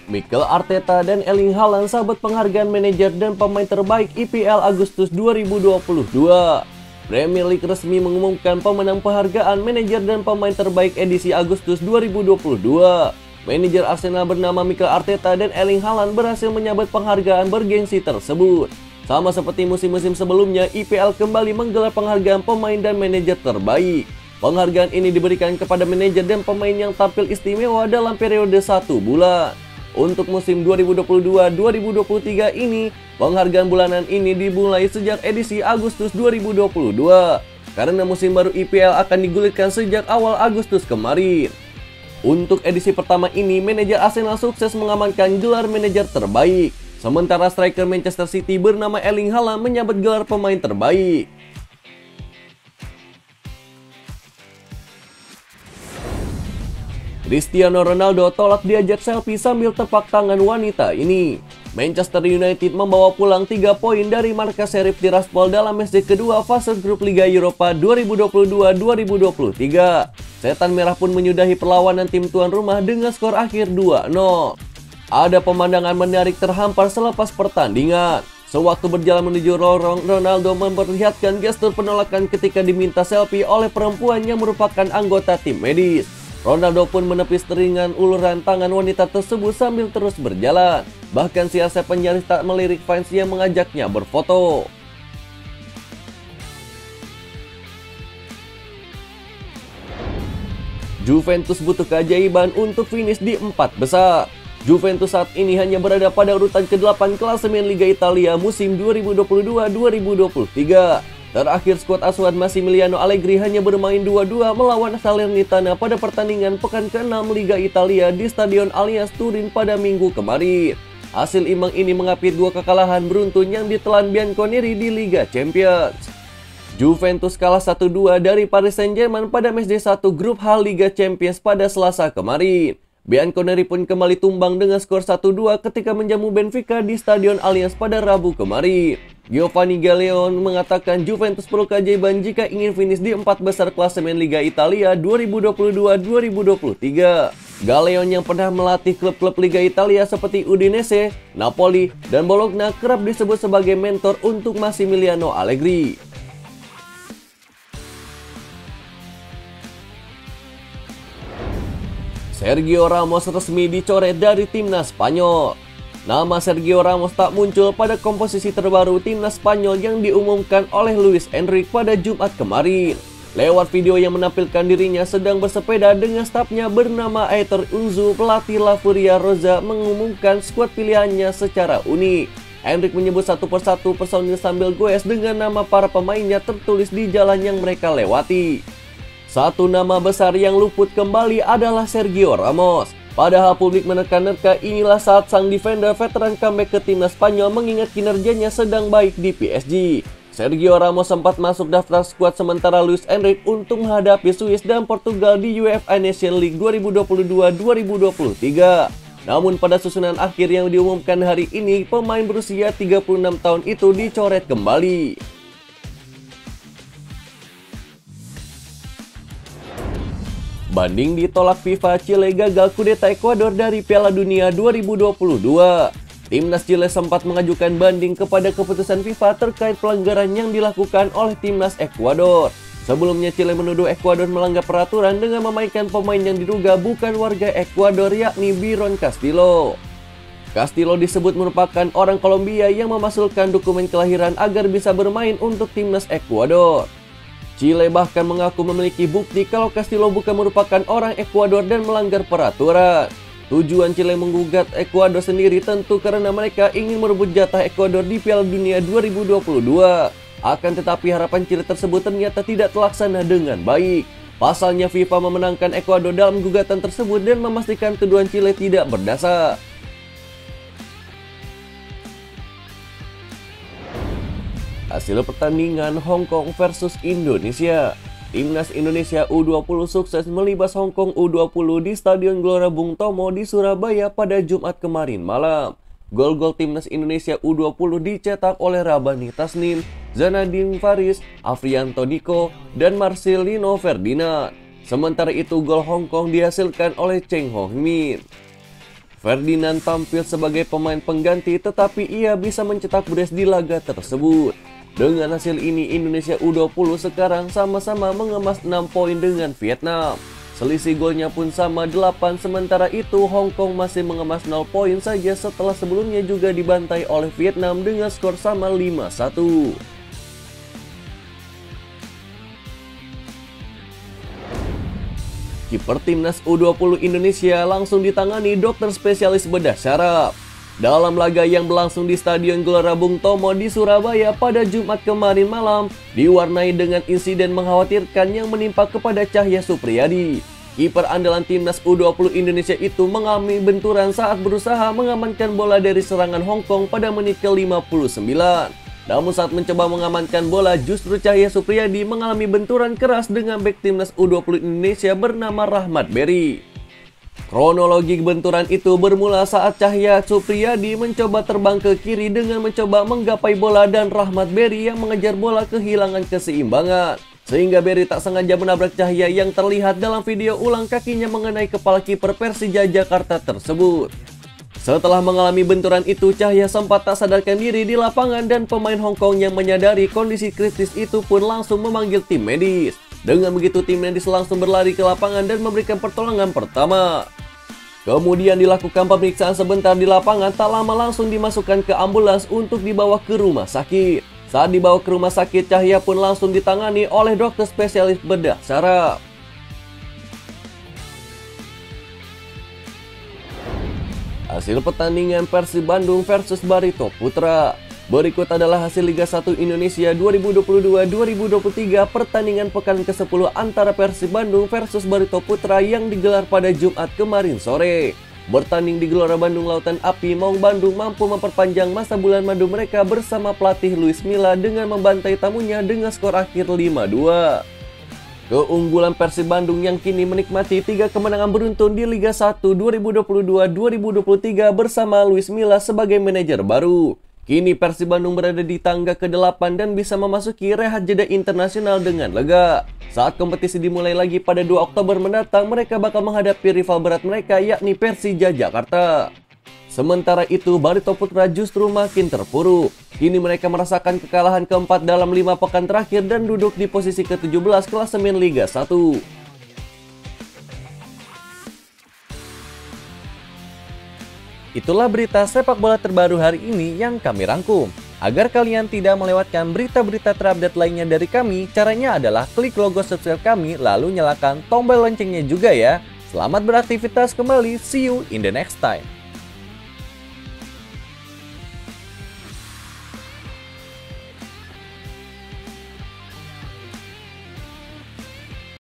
Mikel Arteta dan Erling Haaland sabet penghargaan manajer dan pemain terbaik IPL Agustus 2022. Premier League resmi mengumumkan pemenang penghargaan manajer dan pemain terbaik edisi Agustus 2022. Manajer Arsenal bernama Mikel Arteta dan Erling Haaland berhasil menyabet penghargaan bergengsi tersebut. Sama seperti musim-musim sebelumnya, IPL kembali menggelar penghargaan pemain dan manajer terbaik. Penghargaan ini diberikan kepada manajer dan pemain yang tampil istimewa dalam periode 1 bulan. Untuk musim 2022-2023 ini, penghargaan bulanan ini dimulai sejak edisi Agustus 2022. Karena musim baru IPL akan digulirkan sejak awal Agustus kemarin. Untuk edisi pertama ini, manajer Arsenal sukses mengamankan gelar manajer terbaik. Sementara striker Manchester City bernama Erling Haaland menyabet gelar pemain terbaik. Cristiano Ronaldo tolak diajak selfie sambil tepuk tangan wanita ini. Manchester United membawa pulang 3 poin dari markas Sheriff Tiraspol dalam match kedua fase grup Liga Eropa 2022-2023. Setan Merah pun menyudahi perlawanan tim tuan rumah dengan skor akhir 2-0. Ada pemandangan menarik terhampar selepas pertandingan. Sewaktu berjalan menuju lorong, Ronaldo memperlihatkan gestur penolakan ketika diminta selfie oleh perempuan yang merupakan anggota tim medis. Ronaldo pun menepis teringan uluran tangan wanita tersebut sambil terus berjalan. Bahkan si Asep penyaris tak melirik fans yang mengajaknya berfoto. Juventus butuh keajaiban untuk finish di 4 besar. Juventus saat ini hanya berada pada urutan ke-8 klasemen Liga Italia musim 2022-2023. Terakhir skuad asuhan Massimiliano Allegri hanya bermain 2-2 melawan Salernitana pada pertandingan pekan ke-6 Liga Italia di Stadion Allianz Turin pada minggu kemarin. Hasil imbang ini mengapit 2 kekalahan beruntun yang ditelan Bianconeri di Liga Champions. Juventus kalah 1-2 dari Paris Saint-Germain pada match 1 grup H Liga Champions pada Selasa kemarin. Bianconeri pun kembali tumbang dengan skor 1-2 ketika menjamu Benfica di Stadion Allianz pada Rabu kemarin. Giovanni Galleon mengatakan Juventus perlu keajaiban jika ingin finish di 4 besar klasemen Liga Italia 2022-2023. Galleon yang pernah melatih klub-klub Liga Italia seperti Udinese, Napoli, dan Bologna kerap disebut sebagai mentor untuk Massimiliano Allegri. Sergio Ramos resmi dicoret dari timnas Spanyol. Nama Sergio Ramos tak muncul pada komposisi terbaru timnas Spanyol yang diumumkan oleh Luis Enrique pada Jumat kemarin. Lewat video yang menampilkan dirinya sedang bersepeda dengan stafnya bernama Aitor Unzu, pelatih La Furia Rosa mengumumkan skuad pilihannya secara unik. Enrique menyebut satu persatu personil sambil goes dengan nama para pemainnya tertulis di jalan yang mereka lewati. Satu nama besar yang luput kembali adalah Sergio Ramos. Padahal publik menerka-nerka inilah saat sang defender veteran comeback ke timnas Spanyol mengingat kinerjanya sedang baik di PSG. Sergio Ramos sempat masuk daftar skuad sementara Luis Enrique untuk menghadapi Swiss dan Portugal di UEFA Nations League 2022-2023. Namun pada susunan akhir yang diumumkan hari ini, pemain berusia 36 tahun itu dicoret kembali. Banding ditolak FIFA, Chile gagal kudeta Ekuador dari Piala Dunia 2022. Timnas Chile sempat mengajukan banding kepada keputusan FIFA terkait pelanggaran yang dilakukan oleh timnas Ekuador. Sebelumnya Chile menuduh Ekuador melanggar peraturan dengan memainkan pemain yang diduga bukan warga Ekuador, yakni Byron Castillo. Castillo disebut merupakan orang Kolombia yang memasukkan dokumen kelahiran agar bisa bermain untuk timnas Ekuador. Chile bahkan mengaku memiliki bukti kalau Castillo bukan merupakan orang Ekuador dan melanggar peraturan. Tujuan Chile menggugat Ekuador sendiri tentu karena mereka ingin merebut jatah Ekuador di Piala Dunia 2022. Akan tetapi harapan Chile tersebut ternyata tidak terlaksana dengan baik. Pasalnya FIFA memenangkan Ekuador dalam gugatan tersebut dan memastikan tuduhan Chile tidak berdasar. Hasil pertandingan Hong Kong versus Indonesia. Timnas Indonesia U20 sukses melibas Hong Kong U20 di Stadion Gelora Bung Tomo di Surabaya pada Jumat kemarin malam. Gol-gol Timnas Indonesia U20 dicetak oleh Rabani Tasnim, Zanadin Faris, Afrianto Diko, dan Marcelino Ferdinand. Sementara itu gol Hong Kong dihasilkan oleh Cheng Ho Min. Ferdinand tampil sebagai pemain pengganti tetapi ia bisa mencetak brace di laga tersebut. Dengan hasil ini Indonesia U20 sekarang sama-sama mengemas 6 poin dengan Vietnam. Selisih golnya pun sama 8, sementara itu Hong Kong masih mengemas 0 poin saja setelah sebelumnya juga dibantai oleh Vietnam dengan skor sama 5-1. Kiper timnas U20 Indonesia langsung ditangani dokter spesialis bedah syaraf. Dalam laga yang berlangsung di Stadion Gelora Bung Tomo di Surabaya pada Jumat kemarin malam, diwarnai dengan insiden mengkhawatirkan yang menimpa kepada Cahya Supriyadi. Kiper andalan timnas U20 Indonesia itu mengalami benturan saat berusaha mengamankan bola dari serangan Hong Kong pada menit ke-59. Namun saat mencoba mengamankan bola, justru Cahya Supriyadi mengalami benturan keras dengan bek timnas U20 Indonesia bernama Rahmat Berry. Kronologi benturan itu bermula saat Cahya Supriyadi mencoba terbang ke kiri dengan mencoba menggapai bola dan Rahmat Berry yang mengejar bola kehilangan keseimbangan. Sehingga Berry tak sengaja menabrak Cahya yang terlihat dalam video ulang kakinya mengenai kepala kiper Persija Jakarta tersebut. Setelah mengalami benturan itu, Cahya sempat tak sadarkan diri di lapangan dan pemain Hong Kong yang menyadari kondisi kritis itu pun langsung memanggil tim medis. Dengan begitu tim medis langsung berlari ke lapangan dan memberikan pertolongan pertama. Kemudian dilakukan pemeriksaan sebentar di lapangan, tak lama langsung dimasukkan ke ambulans untuk dibawa ke rumah sakit. Saat dibawa ke rumah sakit, Cahya pun langsung ditangani oleh dokter spesialis bedah syaraf. Hasil pertandingan Persib Bandung versus Barito Putra. Berikut adalah hasil Liga 1 Indonesia 2022-2023 pertandingan pekan ke-10 antara Persib Bandung versus Barito Putra yang digelar pada Jumat kemarin sore. Bertanding di Gelora Bandung Lautan Api, Maung Bandung mampu memperpanjang masa bulan madu mereka bersama pelatih Luis Milla dengan membantai tamunya dengan skor akhir 5-2. Keunggulan Persib Bandung yang kini menikmati 3 kemenangan beruntun di Liga 1 2022-2023 bersama Luis Milla sebagai manajer baru. Kini Persib Bandung berada di tangga ke-8 dan bisa memasuki rehat jeda internasional dengan lega. Saat kompetisi dimulai lagi pada 2 Oktober mendatang, mereka bakal menghadapi rival berat mereka yakni Persija Jakarta. Sementara itu, Barito Putra justru makin terpuruk. Kini mereka merasakan kekalahan keempat dalam 5 pekan terakhir dan duduk di posisi ke-17 klasemen Liga 1. Itulah berita sepak bola terbaru hari ini yang kami rangkum. Agar kalian tidak melewatkan berita-berita terupdate lainnya dari kami, caranya adalah klik logo subscribe kami lalu nyalakan tombol loncengnya juga ya. Selamat beraktivitas kembali, see you in the next time.